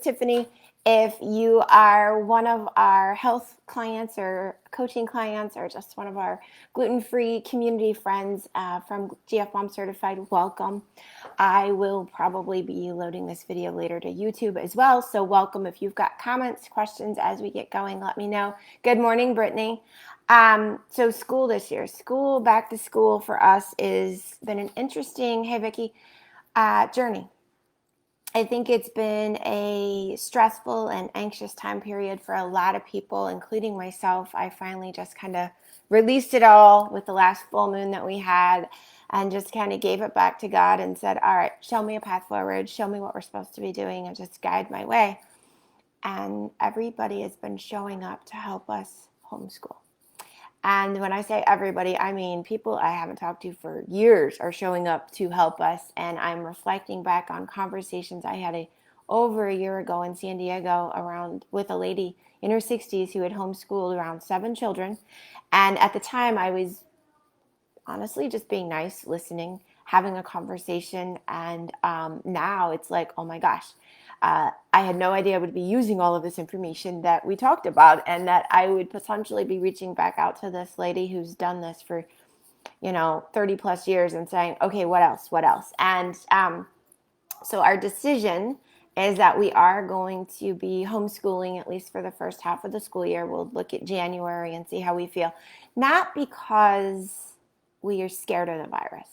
Tiffany. If you are one of our health clients or coaching clients or just one of our gluten-free community friends from GF Mom Certified, welcome. I will probably be loading this video later to YouTube as well, so welcome. If you've got comments, questions as we get going, let me know. Good morning, Brittany. So school this year, back to school for us is been an interesting, hey Vicki, journey. I think it's been a stressful and anxious time period for a lot of people, including myself. I finally just kind of released it all with the last full moon that we had and just kind of gave it back to God and said, all right, show me a path forward, show me what we're supposed to be doing, and just guide my way. And everybody has been showing up to help us homeschool. And when I say everybody, I mean people I haven't talked to for years are showing up to help us. And I'm reflecting back on conversations I had over a year ago in San Diego with a lady in her 60s who had homeschooled around 7 children. And at the time, I was honestly just being nice, listening, having a conversation. And now it's like, oh my gosh. I had no idea I would be using all of this information that we talked about, and that I would potentially be reaching back out to this lady who's done this for, 30 plus years and saying, okay, what else? And so our decision is that we are going to be homeschooling at least for the first half of the school year. We'll look at January and see how we feel. Not because we are scared of the virus,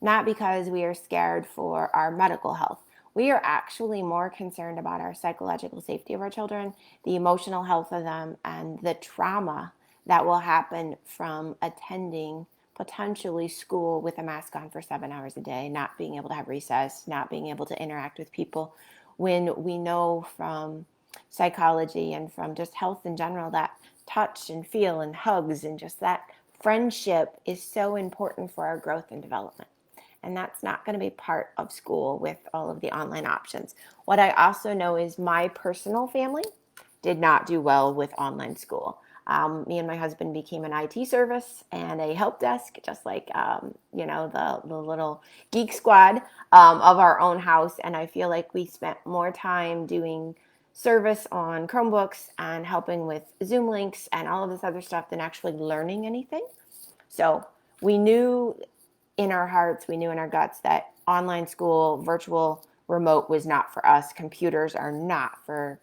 not because we are scared for our medical health. We are actually more concerned about our psychological safety of our children, the emotional health of them, and the trauma that will happen from attending potentially school with a mask on for 7 hours a day, not being able to have recess, not being able to interact with people, when we know from psychology and from just health in general that touch and feel and hugs and just that friendship is so important for our growth and development. And that's not going to be part of school with all of the online options. What I also know is my personal family did not do well with online school. Me and my husband became an IT service and a help desk, just like, the little geek squad of our own house. And I feel like we spent more time doing service on Chromebooks and helping with Zoom links and all of this other stuff than actually learning anything. So we knew in our hearts, we knew in our guts that online school, virtual, remote was not for us. Computers are not for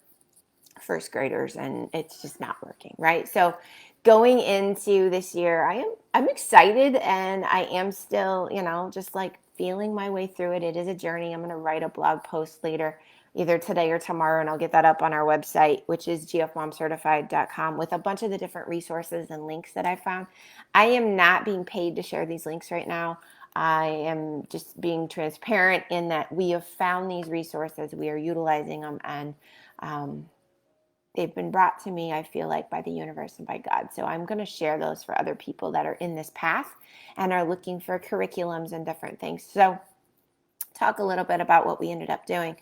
first graders, and it's just not working, right? So going into this year, I'm excited, and I am still, just like feeling my way through it. It is a journey. I'm going to write a blog post later, either today or tomorrow, and I'll get that up on our website, which is gfmomcertified.com, with a bunch of the different resources and links that I found. I am not being paid to share these links right now. I am just being transparent in that we have found these resources, we are utilizing them, and they've been brought to me, I feel like, by the universe and by God. So I'm going to share those for other people that are in this path and are looking for curriculums and different things. So talk a little bit about what we ended up doing.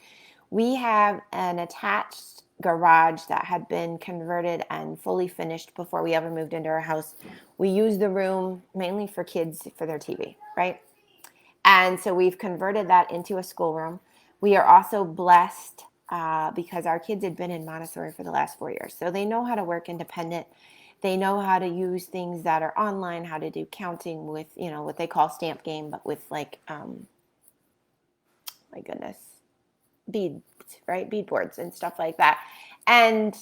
We have an attached garage that had been converted and fully finished before we ever moved into our house. We use the room mainly for kids for their TV, right? And so we've converted that into a schoolroom. We are also blessed because our kids had been in Montessori for the last 4 years. So they know how to work independent. They know how to use things that are online, how to do counting with, what they call stamp game, but with like, my goodness, beads, right? Beadboards and stuff like that. And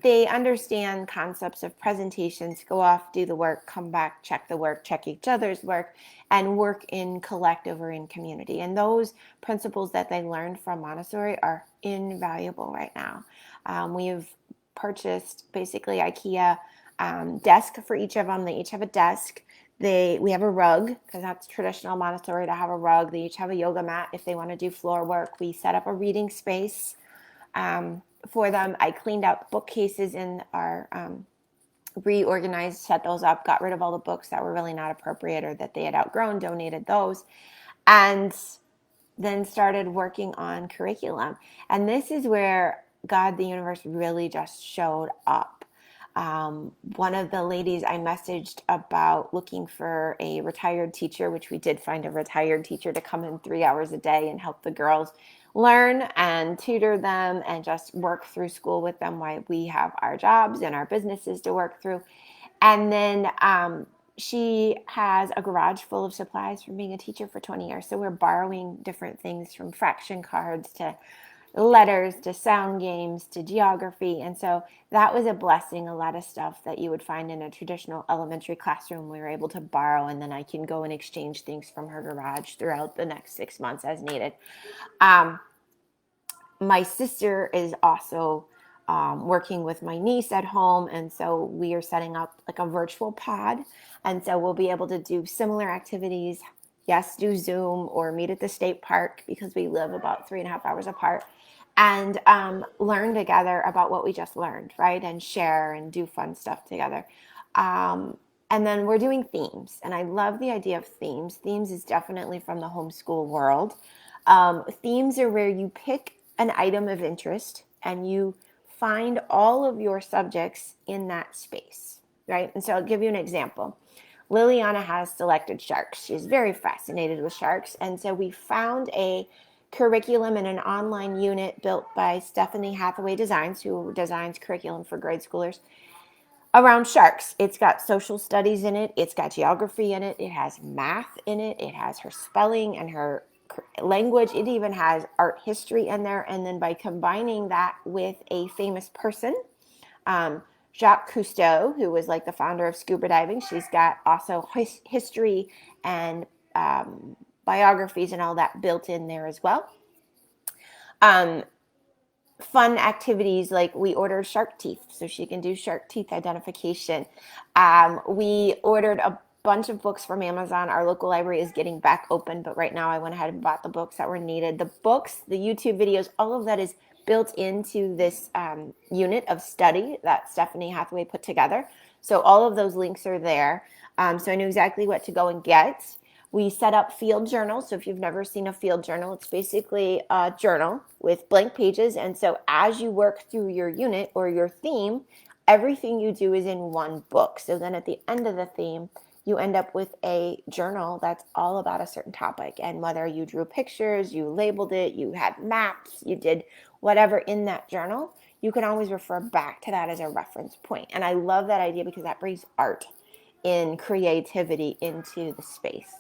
they understand concepts of presentations, go off, do the work, come back, check the work, check each other's work, and work in collective or in community. And those principles that they learned from Montessori are invaluable right now. We've purchased basically IKEA desk for each of them. They each have a desk. We have a rug, because that's traditional Montessori to have a rug. They each have a yoga mat if they want to do floor work. We set up a reading space for them. I cleaned out bookcases in our reorganized, set those up, got rid of all the books that were really not appropriate or that they had outgrown, donated those, and then started working on curriculum. And this is where God, the universe, really just showed up. One of the ladies I messaged about looking for a retired teacher, which we did find a retired teacher to come in 3 hours a day and help the girls, learn and tutor them and just work through school with them while we have our jobs and our businesses to work through. And then she has a garage full of supplies from being a teacher for 20 years. So we're borrowing different things from fraction cards to letters to sound games to geography. And so that was a blessing. A lot of stuff that you would find in a traditional elementary classroom we were able to borrow, and then I can go and exchange things from her garage throughout the next 6 months as needed. My sister is also working with my niece at home, and so we are setting up like a virtual pod, and so we'll be able to do similar activities. Yes, do Zoom or meet at the state park because we live about 3.5 hours apart, and learn together about what we just learned, right? And share and do fun stuff together. And then we're doing themes, and I love the idea of themes. Themes is definitely from the homeschool world. Themes are where you pick an item of interest and you find all of your subjects in that space, right? And so I'll give you an example. Liliana has selected sharks. She's very fascinated with sharks. And so we found a curriculum in an online unit built by Stephanie Hathaway Designs, who designs curriculum for grade schoolers, around sharks. It's got social studies in it. It's got geography in it. It has math in it. It has her spelling and her language. It even has art history in there. And then by combining that with a famous person, Jacques Cousteau, who was like the founder of scuba diving, she's got also history and biographies and all that built in there as well. Fun activities, like we ordered shark teeth so she can do shark teeth identification. We ordered a bunch of books from Amazon. Our local library is getting back open, but right now I went ahead and bought the books that were needed. The books, the YouTube videos, all of that is built into this unit of study that Stephanie Hathaway put together. So all of those links are there. So I knew exactly what to go and get. We set up field journals. So if you've never seen a field journal, it's basically a journal with blank pages. And so as you work through your unit or your theme, everything you do is in one book. So then at the end of the theme, you end up with a journal that's all about a certain topic. And whether you drew pictures, you labeled it, you had maps, you did whatever in that journal, you can always refer back to that as a reference point. And I love that idea because that brings art and creativity into the space.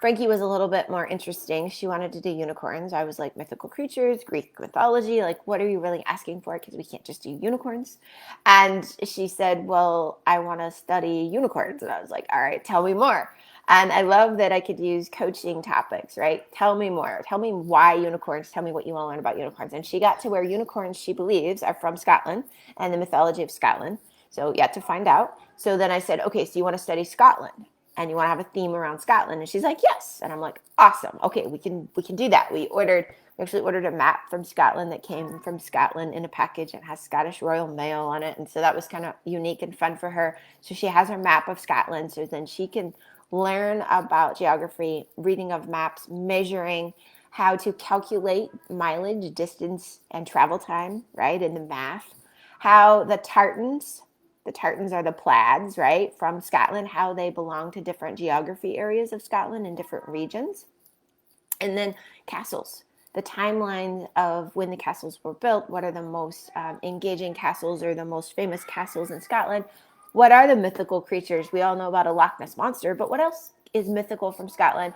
Frankie was a little bit more interesting. She wanted to do unicorns. I was like, mythical creatures, Greek mythology, like what are you really asking for? Because we can't just do unicorns. And she said, well, I want to study unicorns. And I was like, all right, tell me more. And I love that I could use coaching topics, right? Tell me more. Tell me why unicorns. Tell me what you want to learn about unicorns. And she got to where unicorns, she believes, are from Scotland and the mythology of Scotland. So yet to find out. So then I said, okay, so you want to study Scotland and you want to have a theme around Scotland? And she's like, yes. And I'm like, awesome. Okay, we can do that. We actually ordered a map from Scotland that came from Scotland in a package and has Scottish Royal Mail on it. And so that was kind of unique and fun for her. So she has her map of Scotland. So then she can learn about geography, reading of maps, measuring, how to calculate mileage, distance, and travel time, right, in the math. How the tartans are the plaids, right, from Scotland, how they belong to different geography areas of Scotland and different regions. And then castles, the timeline of when the castles were built. What are the most engaging castles or the most famous castles in Scotland? What are the mythical creatures? We all know about a Loch Ness monster, but what else is mythical from Scotland?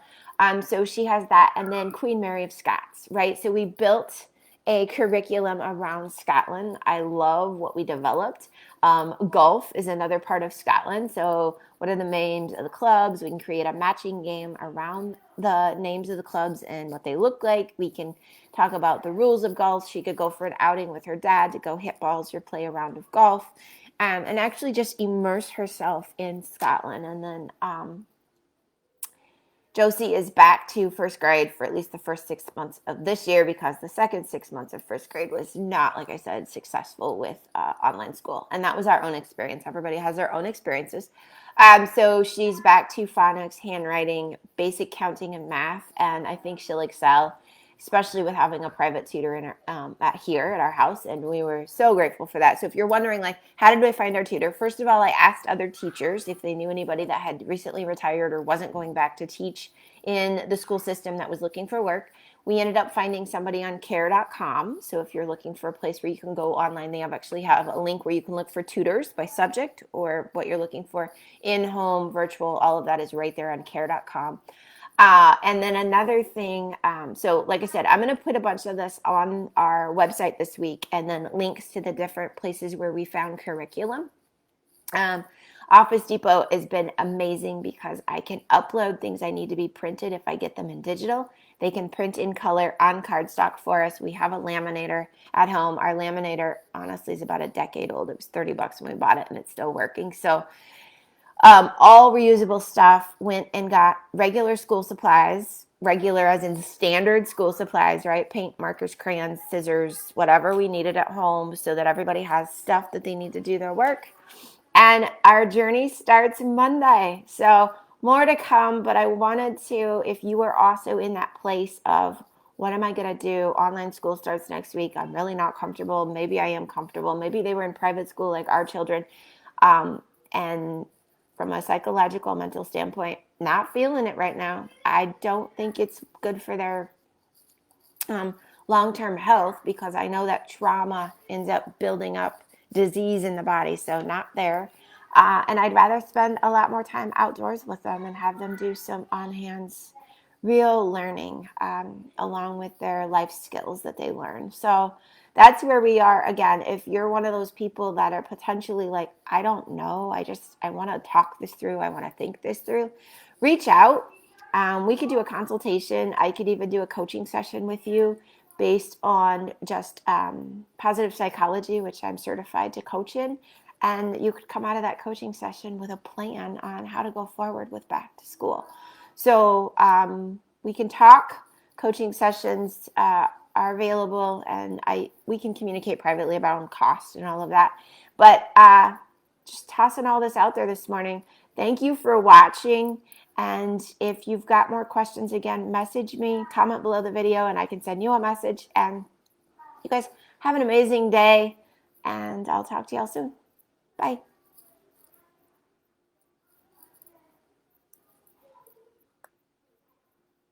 So she has that. And then Queen Mary of Scots, right? So we built a curriculum around Scotland. I love what we developed. Golf is another part of Scotland. So what are the names of the clubs? We can create a matching game around the names of the clubs and what they look like. We can talk about the rules of golf. She could go for an outing with her dad to go hit balls or play a round of golf, and actually just immerse herself in Scotland. And then Josie is back to first grade for at least the first 6 months of this year, because the second 6 months of first grade was not, like I said, successful with online school. And that was our own experience. Everybody has their own experiences. So she's back to phonics, handwriting, basic counting, and math. And I think she'll excel, especially with having a private tutor in here at our house. And we were so grateful for that. So if you're wondering, like, how did we find our tutor? First of all, I asked other teachers if they knew anybody that had recently retired or wasn't going back to teach in the school system that was looking for work. We ended up finding somebody on care.com. So if you're looking for a place where you can go online, they actually have a link where you can look for tutors by subject or what you're looking for, in-home, virtual, all of that is right there on care.com. And then another thing, so like I said, I'm going to put a bunch of this on our website this week, and then links to the different places where we found curriculum. Office Depot has been amazing because I can upload things I need to be printed if I get them in digital. They can print in color on cardstock for us. We have a laminator at home. Our laminator, honestly, is about a decade old. It was $30 when we bought it, and it's still working. So all reusable stuff. Went and got regular school supplies, regular as in standard school supplies, right? Paint, markers, crayons, scissors, whatever we needed at home so that everybody has stuff that they need to do their work. And our journey starts Monday. So more to come, but I wanted to, if you are also in that place of what am I going to do? Online school starts next week. I'm really not comfortable. Maybe I am comfortable. Maybe they were in private school like our children. And from a psychological, mental standpoint, not feeling it right now. I don't think it's good for their long-term health because I know that trauma ends up building up disease in the body, so not there. And I'd rather spend a lot more time outdoors with them and have them do some on-hands real learning along with their life skills that they learn. So that's where we are. Again, if you're one of those people that are potentially like, I don't know, I want to talk this through, I want to think this through, reach out. We could do a consultation. I could even do a coaching session with you based on just positive psychology, which I'm certified to coach in. And you could come out of that coaching session with a plan on how to go forward with back to school. So we can talk. Coaching sessions are available, and we can communicate privately about cost and all of that. But just tossing all this out there this morning. Thank you for watching. And if you've got more questions, again, message me, comment below the video, and I can send you a message. And you guys have an amazing day, and I'll talk to y'all soon. Bye.